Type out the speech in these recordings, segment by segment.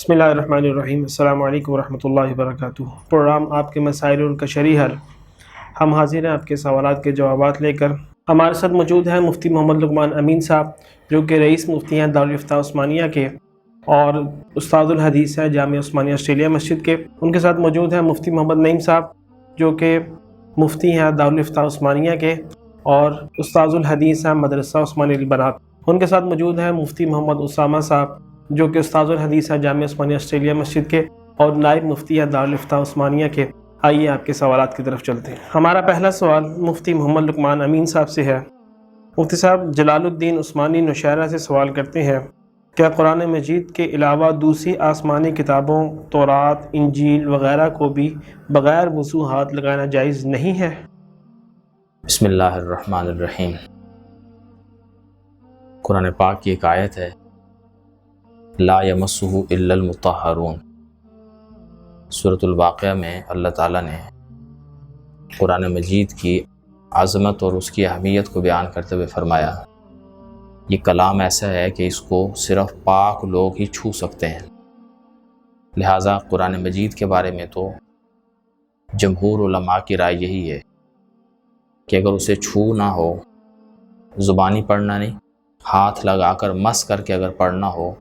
بسم اللہ الرحمن الرحیم۔ السلام علیکم ورحمۃ اللہ وبرکاتہ۔ پروگرام آپ کے مسائل ان کا شرعی حل، ہم حاضر ہیں آپ کے سوالات کے جوابات لے کر۔ ہمارے ساتھ موجود ہیں مفتی محمد لقمان امین صاحب، جو کہ رئیس مفتی ہیں دارالفتاح عثمانیہ کے اور استاد الحدیث ہیں جامعہ عثمانیہ آسٹریلیا مسجد کے۔ ان کے ساتھ موجود ہیں مفتی محمد نعیم صاحب، جو کہ مفتی ہیں دارالفتاح عثمانیہ کے اور استاد الحدیث ہیں مدرسہ عثمانیہ البنات۔ ان کے ساتھ موجود ہیں مفتی محمد اسامہ صاحب، جو کہ استاد الحدیث ہے جامعہ عثمانیہ آسٹریلیا مسجد کے اور نائب مفتی ہے دارالفتاح عثمانیہ کے۔ آئیے آپ کے سوالات کی طرف چلتے ہیں۔ ہمارا پہلا سوال مفتی محمد لقمان امین صاحب سے ہے۔ مفتی صاحب، جلال الدین عثمانی نوشہرہ سے سوال کرتے ہیں، کیا قرآن مجید کے علاوہ دوسری آسمانی کتابوں تورات، انجیل وغیرہ کو بھی بغیر وضو ہاتھ لگانا جائز نہیں ہے؟ بسم اللہ الرحمن الرحیم۔ قرآن پاک کی ایک آیت ہے، لا یمسہ الا المطہرون۔ سورۃ الواقعہ میں اللہ تعالیٰ نے قرآن مجید کی عظمت اور اس کی اہمیت کو بیان کرتے ہوئے فرمایا، یہ کلام ایسا ہے کہ اس کو صرف پاک لوگ ہی چھو سکتے ہیں۔ لہٰذا قرآن مجید کے بارے میں تو جمہور علماء کی رائے یہی ہے کہ اگر اسے چھو نہ ہو، زبانی پڑھنا نہیں، ہاتھ لگا کر مس کر کے اگر پڑھنا ہو،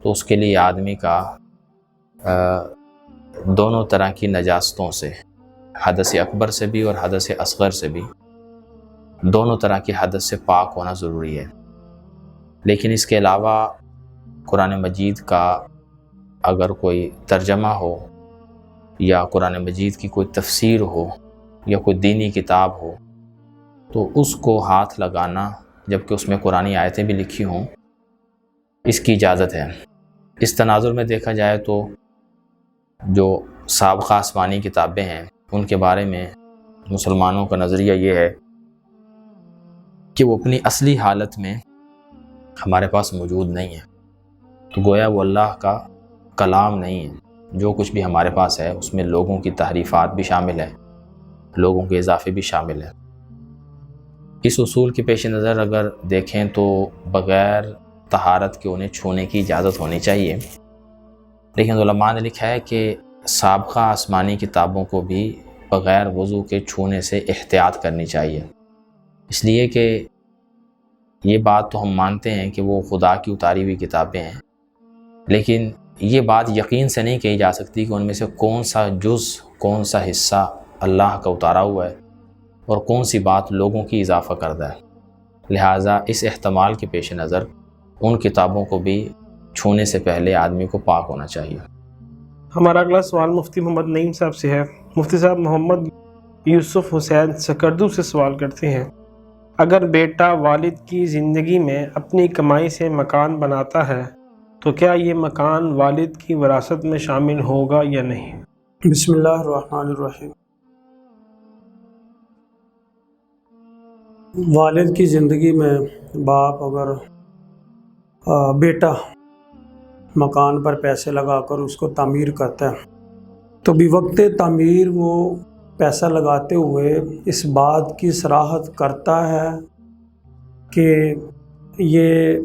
تو اس کے لیے آدمی کا دونوں طرح کی نجاستوں سے، حدث اکبر سے بھی اور حدث اصغر سے بھی، دونوں طرح کی حدث سے پاک ہونا ضروری ہے۔ لیکن اس کے علاوہ قرآن مجید کا اگر کوئی ترجمہ ہو یا قرآن مجید کی کوئی تفسیر ہو یا کوئی دینی کتاب ہو، تو اس کو ہاتھ لگانا، جبکہ اس میں قرآنی آیتیں بھی لکھی ہوں، اس کی اجازت ہے۔ اس تناظر میں دیکھا جائے تو جو سابقہ آسمانی کتابیں ہیں، ان کے بارے میں مسلمانوں کا نظریہ یہ ہے کہ وہ اپنی اصلی حالت میں ہمارے پاس موجود نہیں ہے، تو گویا وہ اللہ کا کلام نہیں ہے۔ جو کچھ بھی ہمارے پاس ہے اس میں لوگوں کی تحریفات بھی شامل ہے، لوگوں کے اضافے بھی شامل ہیں۔ اس اصول کے پیش نظر اگر دیکھیں تو بغیر طہارت کے انہیں چھونے کی اجازت ہونی چاہیے، لیکن علماء نے لکھا ہے کہ سابقہ آسمانی کتابوں کو بھی بغیر وضو کے چھونے سے احتیاط کرنی چاہیے، اس لیے کہ یہ بات تو ہم مانتے ہیں کہ وہ خدا کی اتاری ہوئی کتابیں ہیں، لیکن یہ بات یقین سے نہیں کہی جا سکتی کہ ان میں سے کون سا جز، کون سا حصہ اللہ کا اتارا ہوا ہے اور کون سی بات لوگوں کی اضافہ کردہ ہے۔ لہٰذا اس احتمال کے پیش نظر ان کتابوں کو بھی چھونے سے پہلے آدمی کو پاک ہونا چاہیے۔ ہمارا اگلا سوال مفتی محمد نعیم صاحب سے ہے۔ مفتی صاحب، محمد یوسف حسین سکردو سے سوال کرتے ہیں، اگر بیٹا والد کی زندگی میں اپنی کمائی سے مکان بناتا ہے تو کیا یہ مکان والد کی وراثت میں شامل ہوگا یا نہیں؟ بسم اللہ الرحمن الرحیم۔ والد کی زندگی میں باپ اگر بیٹا مکان پر پیسے لگا کر اس کو تعمیر کرتا ہے تو بھی وقت تعمیر وہ پیسہ لگاتے ہوئے اس بات کی صراحت کرتا ہے کہ یہ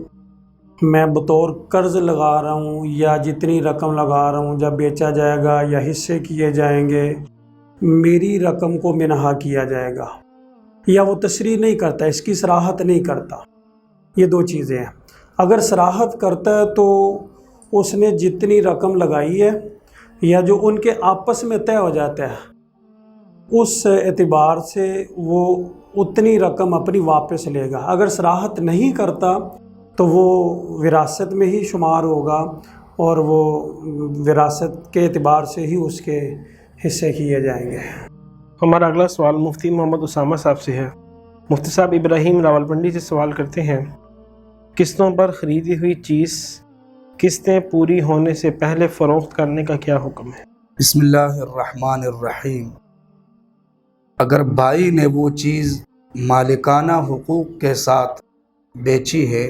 میں بطور قرض لگا رہا ہوں، یا جتنی رقم لگا رہا ہوں جب بیچا جائے گا یا حصے کیے جائیں گے میری رقم کو منہا کیا جائے گا، یا وہ تصریح نہیں کرتا، اس کی صراحت نہیں کرتا۔ یہ دو چیزیں ہیں۔ اگر صراحت کرتا ہے تو اس نے جتنی رقم لگائی ہے یا جو ان کے آپس میں طے ہو جاتا ہے اس اعتبار سے وہ اتنی رقم اپنی واپس لے گا۔ اگر صراحت نہیں کرتا تو وہ وراثت میں ہی شمار ہوگا اور وہ وراثت کے اعتبار سے ہی اس کے حصے کیے جائیں گے۔ ہمارا اگلا سوال مفتی محمد اسامہ صاحب سے ہے۔ مفتی صاحب، ابراہیم راولپنڈی سے سوال کرتے ہیں، قسطوں پر خریدی ہوئی چیز قسطیں پوری ہونے سے پہلے فروخت کرنے کا کیا حکم ہے؟ بسم اللہ الرحمن الرحیم۔ اگر بھائی نے وہ چیز مالکانہ حقوق کے ساتھ بیچی ہے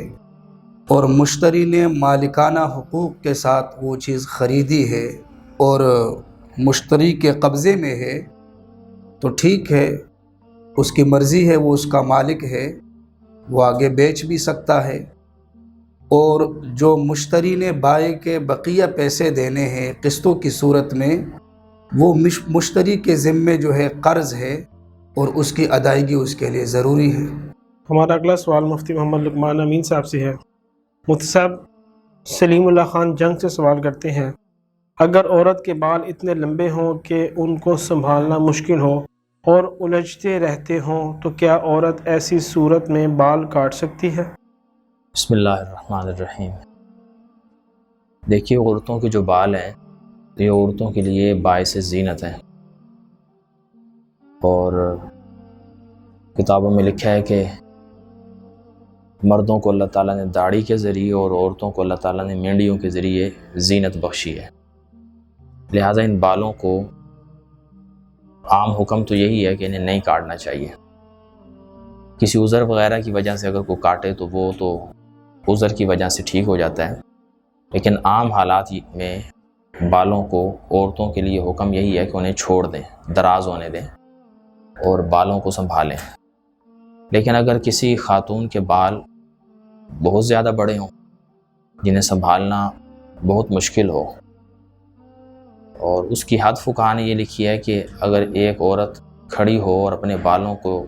اور مشتری نے مالکانہ حقوق کے ساتھ وہ چیز خریدی ہے اور مشتری کے قبضے میں ہے تو ٹھیک ہے، اس کی مرضی ہے، وہ اس کا مالک ہے، وہ آگے بیچ بھی سکتا ہے۔ اور جو مشتری نے بائع کے بقیہ پیسے دینے ہیں قسطوں کی صورت میں، وہ مشتری کے ذمے جو ہے قرض ہے اور اس کی ادائیگی اس کے لیے ضروری ہے۔ ہمارا اگلا سوال مفتی محمد لقمان امین صاحب سے ہے۔ مفتی صاحب، سلیم اللہ خان جنگ سے سوال کرتے ہیں، اگر عورت کے بال اتنے لمبے ہوں کہ ان کو سنبھالنا مشکل ہو اور الجھتے رہتے ہوں تو کیا عورت ایسی صورت میں بال کاٹ سکتی ہے؟ بسم اللہ الرحمن الرحیم۔ دیکھیے، عورتوں کے جو بال ہیں یہ عورتوں کے لیے باعث زینت ہیں، اور کتابوں میں لکھا ہے کہ مردوں کو اللہ تعالیٰ نے داڑھی کے ذریعے اور عورتوں کو اللہ تعالیٰ نے مینڈیوں کے ذریعے زینت بخشی ہے۔ لہٰذا ان بالوں کو عام حکم تو یہی ہے کہ انہیں نہیں کاٹنا چاہیے۔ کسی عذر وغیرہ کی وجہ سے اگر کوئی کاٹے تو وہ تو عذر کی وجہ سے ٹھیک ہو جاتا ہے، لیکن عام حالات میں بالوں کو عورتوں کے لیے حکم یہی ہے کہ انہیں چھوڑ دیں، دراز ہونے دیں اور بالوں کو سنبھالیں۔ لیکن اگر کسی خاتون کے بال بہت زیادہ بڑے ہوں جنہیں سنبھالنا بہت مشکل ہو، اور اس کی حد فقہا نے یہ لکھی ہے کہ اگر ایک عورت کھڑی ہو اور اپنے بالوں کو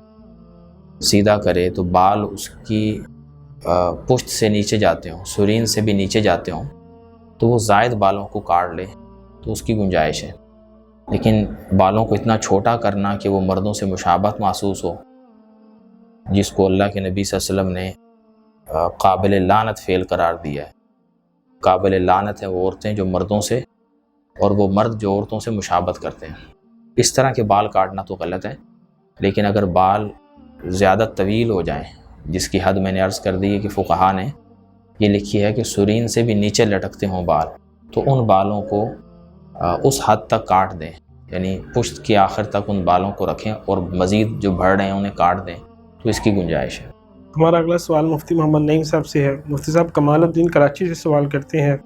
سیدھا کرے تو بال اس کی پشت سے نیچے جاتے ہوں، سرین سے بھی نیچے جاتے ہوں، تو وہ زائد بالوں کو کاٹ لے تو اس کی گنجائش ہے۔ لیکن بالوں کو اتنا چھوٹا کرنا کہ وہ مردوں سے مشابہت محسوس ہو، جس کو اللہ کے نبی صلی اللہ علیہ وسلم نے قابل لعنت فعل قرار دیا ہے۔ قابل لعنت ہے وہ عورتیں جو مردوں سے، اور وہ مرد جو عورتوں سے مشابہت کرتے ہیں۔ اس طرح کے بال کاٹنا تو غلط ہے، لیکن اگر بال زیادہ طویل ہو جائیں، جس کی حد میں نے عرض کر دی ہے کہ فقہا نے یہ لکھی ہے کہ سرین سے بھی نیچے لٹکتے ہوں بال، تو ان بالوں کو اس حد تک کاٹ دیں، یعنی پشت کے آخر تک ان بالوں کو رکھیں، اور مزید جو بڑھ رہے ہیں انہیں کاٹ دیں، تو اس کی گنجائش ہے۔ ہمارا اگلا سوال مفتی محمد نعیم صاحب سے ہے۔ مفتی صاحب، کمال الدین کراچی سے سوال کرتے ہیں،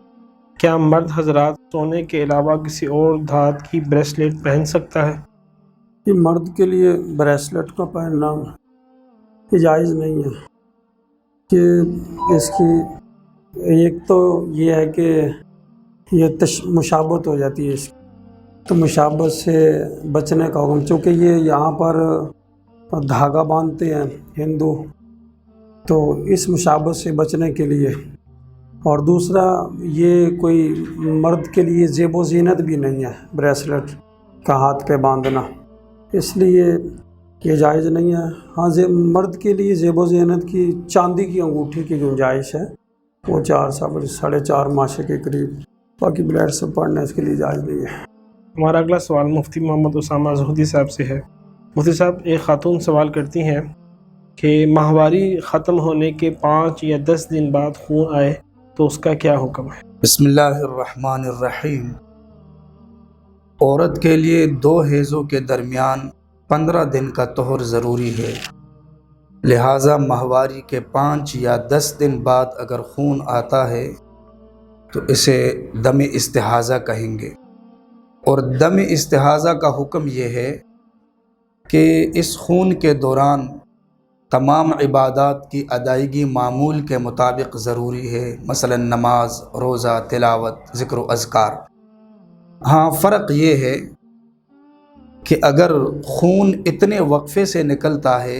کیا مرد حضرات سونے کے علاوہ کسی اور دھات کی بریسلیٹ پہن سکتا ہے؟ یہ مرد کے لیے بریسلیٹ کا پہننا جائز نہیں ہے، کہ اس کی ایک تو یہ ہے کہ یہ مشابہت ہو جاتی ہے اس کی، تو مشابہت سے بچنے کا حکم، چونکہ یہ یہاں پر دھاگا باندھتے ہیں ہندو، تو اس مشابہت سے بچنے کے لیے، اور دوسرا یہ کوئی مرد کے لیے زیب و زینت بھی نہیں ہے بریسلیٹ کا ہاتھ پہ باندھنا، اس لیے یہ جائز نہیں ہے۔ ہاں، مرد کے لیے زیب و زینت کی چاندی کی انگوٹھی کی گنجائش ہے، وہ 4.5 ماشے کے قریب، باقی بلیڈ سے پڑھنا اس کے لیے جائز نہیں ہے۔ ہمارا اگلا سوال مفتی محمد اسامہ زہدی صاحب سے ہے۔ مفتی صاحب، ایک خاتون سوال کرتی ہیں کہ ماہواری ختم ہونے کے 5 یا 10 دن بعد خون آئے تو اس کا کیا حکم ہے؟ بسم اللہ الرحمن الرحیم۔ عورت کے لیے 2 حیضوں کے درمیان 15 دن کا طہر ضروری ہے، لہٰذا ماہواری کے 5 یا 10 دن بعد اگر خون آتا ہے تو اسے دم استحاضہ کہیں گے، اور دم استحاضہ کا حکم یہ ہے کہ اس خون کے دوران تمام عبادات کی ادائیگی معمول کے مطابق ضروری ہے، مثلا نماز، روزہ، تلاوت، ذکر و اذکار۔ ہاں، فرق یہ ہے کہ اگر خون اتنے وقفے سے نکلتا ہے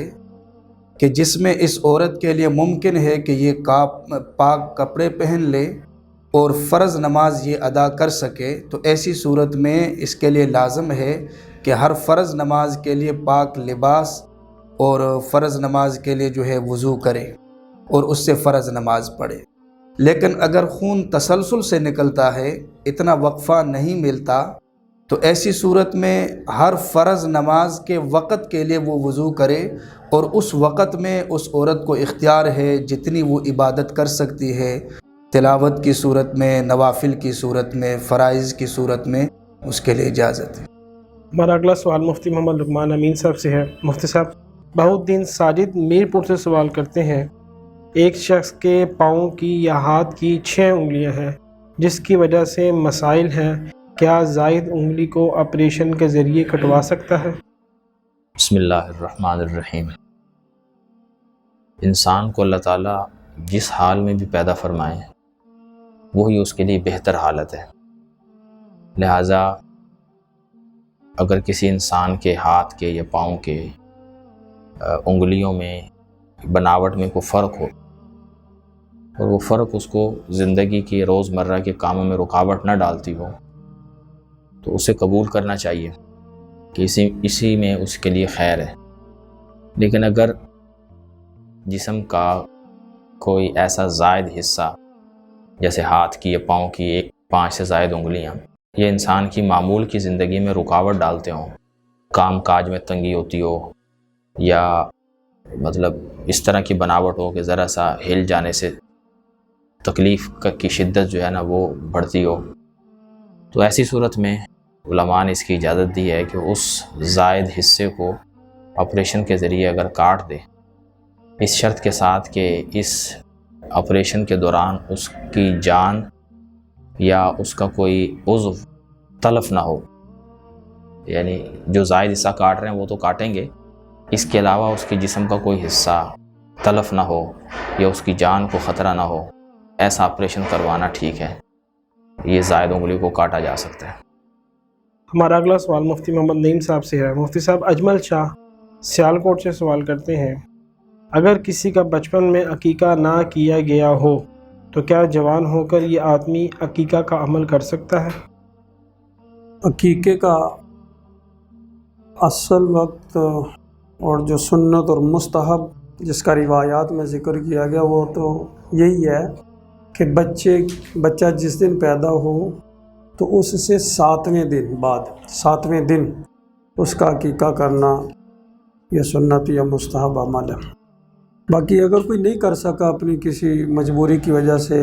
کہ جس میں اس عورت کے لیے ممکن ہے کہ یہ پاک کپڑے پہن لے اور فرض نماز یہ ادا کر سکے، تو ایسی صورت میں اس کے لیے لازم ہے کہ ہر فرض نماز کے لیے پاک لباس اور فرض نماز کے لیے جو ہے وضو کرے اور اس سے فرض نماز پڑھے۔ لیکن اگر خون تسلسل سے نکلتا ہے، اتنا وقفہ نہیں ملتا، تو ایسی صورت میں ہر فرض نماز کے وقت کے لیے وہ وضو کرے، اور اس وقت میں اس عورت کو اختیار ہے جتنی وہ عبادت کر سکتی ہے، تلاوت کی صورت میں، نوافل کی صورت میں، فرائض کی صورت میں اس کے لیے اجازت ہے۔ ہمارا اگلا سوال مفتی محمد لقمان امین صاحب سے ہے۔ مفتی صاحب، بہت دن ساجد میرپور سے سوال کرتے ہیں، ایک شخص کے پاؤں کی یا ہاتھ کی 6 انگلیاں ہیں جس کی وجہ سے مسائل ہیں، کیا زائد انگلی کو آپریشن کے ذریعے کٹوا سکتا ہے؟ بسم اللہ الرحمن الرحیم۔ انسان کو اللہ تعالیٰ جس حال میں بھی پیدا فرمائیں وہی اس کے لیے بہتر حالت ہے۔ لہٰذا اگر کسی انسان کے ہاتھ کے یا پاؤں کے انگلیوں میں بناوٹ میں کوئی فرق ہو اور وہ فرق اس کو زندگی کی روزمرہ کے کاموں میں رکاوٹ نہ ڈالتی ہو تو اسے قبول کرنا چاہیے کہ اسی میں اس کے لیے خیر ہے۔ لیکن اگر جسم کا کوئی ایسا زائد حصہ جیسے ہاتھ کی یا پاؤں کی 5 سے زائد انگلیاں یہ انسان کی معمول کی زندگی میں رکاوٹ ڈالتے ہوں، کام کاج میں تنگی ہوتی ہو یا مطلب اس طرح کی بناوٹ ہو کہ ذرا سا ہل جانے سے تکلیف کی شدت جو ہے نا وہ بڑھتی ہو، تو ایسی صورت میں علماء نے اس کی اجازت دی ہے کہ اس زائد حصے کو آپریشن کے ذریعے اگر کاٹ دے، اس شرط کے ساتھ کہ اس آپریشن کے دوران اس کی جان یا اس کا کوئی عضو تلف نہ ہو، یعنی جو زائد حصہ کاٹ رہے ہیں وہ تو کاٹیں گے، اس کے علاوہ اس کے جسم کا کوئی حصہ تلف نہ ہو یا اس کی جان کو خطرہ نہ ہو، ایسا آپریشن کروانا ٹھیک ہے، یہ زائد انگلی کو کاٹا جا سکتا ہے۔ ہمارا اگلا سوال مفتی محمد نعیم صاحب سے ہے۔ مفتی صاحب، اجمل شاہ سیالکوٹ سے سوال کرتے ہیں، اگر کسی کا بچپن میں عقیقہ نہ کیا گیا ہو تو کیا جوان ہو کر یہ آدمی عقیقہ کا عمل کر سکتا ہے؟ عقیقے کا اصل وقت اور جو سنت اور مستحب جس کا روایات میں ذکر کیا گیا وہ تو یہی ہے کہ بچہ جس دن پیدا ہو تو اس سے 7ویں دن بعد 7ویں دن اس کا عقیقہ کرنا یہ سنت یا مستحب عمل ہے۔ باقی اگر کوئی نہیں کر سکا اپنی کسی مجبوری کی وجہ سے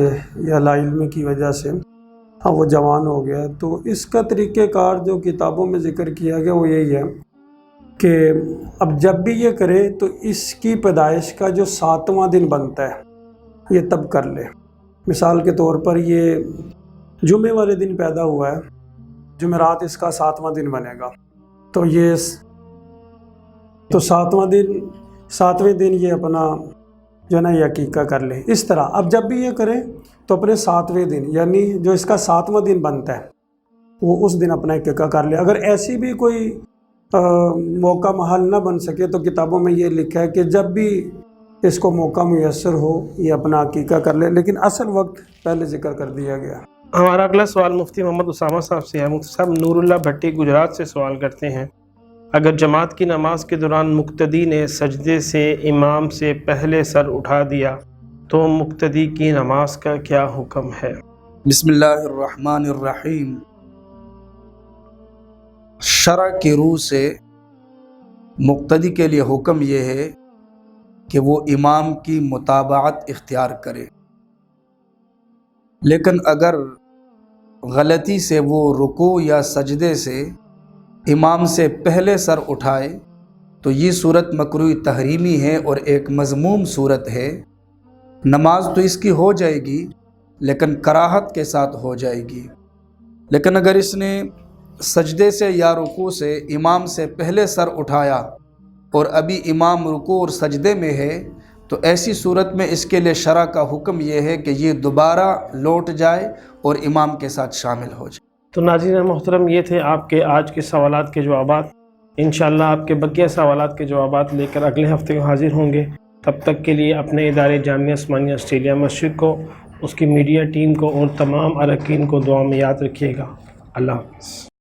یا لا علمی کی وجہ سے، ہاں وہ جوان ہو گیا، تو اس کا طریقہ کار جو کتابوں میں ذکر کیا گیا وہ یہی ہے کہ اب جب بھی یہ کرے تو اس کی پیدائش کا جو 7واں دن بنتا ہے یہ تب کر لے۔ مثال کے طور پر یہ جمعے والے دن پیدا ہوا ہے، جمعرات اس کا 7واں دن بنے گا، تو یہ تو 7ویں دن یہ اپنا جو ہے نا یہ عقیقہ کر لے۔ اس طرح اب جب بھی یہ کرے تو اپنے 7ویں دن یعنی جو اس کا 7واں دن بنتا ہے وہ اس دن اپنا عقیقہ کر لے۔ اگر ایسی بھی کوئی موقع محل نہ بن سکے تو کتابوں میں یہ لکھا ہے کہ جب بھی اس کو موقع میسر ہو یہ اپنا عقیقہ کر لے، لیکن اصل وقت پہلے ذکر کر دیا گیا۔ ہمارا اگلا سوال مفتی محمد اسامہ صاحب سے ہے۔ مفتی صاحب، نور اللہ بھٹی گجرات سے سوال کرتے ہیں، اگر جماعت کی نماز کے دوران مقتدی نے سجدے سے امام سے پہلے سر اٹھا دیا تو مقتدی کی نماز کا کیا حکم ہے؟ بسم اللہ الرحمن الرحیم۔ شرع کی روح سے مقتدی کے لیے حکم یہ ہے کہ وہ امام کی متابعت اختیار کرے، لیکن اگر غلطی سے وہ رکوع یا سجدے سے امام سے پہلے سر اٹھائے تو یہ صورت مکروہ تحریمی ہے اور ایک مذموم صورت ہے۔ نماز تو اس کی ہو جائے گی لیکن کراہت کے ساتھ ہو جائے گی۔ لیکن اگر اس نے سجدے سے یا رکوع سے امام سے پہلے سر اٹھایا اور ابھی امام رکوع اور سجدے میں ہے تو ایسی صورت میں اس کے لیے شرع کا حکم یہ ہے کہ یہ دوبارہ لوٹ جائے اور امام کے ساتھ شامل ہو جائے۔ تو ناظرین محترم، یہ تھے آپ کے آج کے سوالات کے جوابات۔ انشاءاللہ آپ کے بقیہ سوالات کے جوابات لے کر اگلے ہفتے حاضر ہوں گے۔ تب تک کے لیے اپنے ادارے جامعہ عثمانیہ آسٹریلیا مسجد کو، اس کی میڈیا ٹیم کو اور تمام اراکین کو دعا میں یاد رکھیے گا۔ اللہ حافظ۔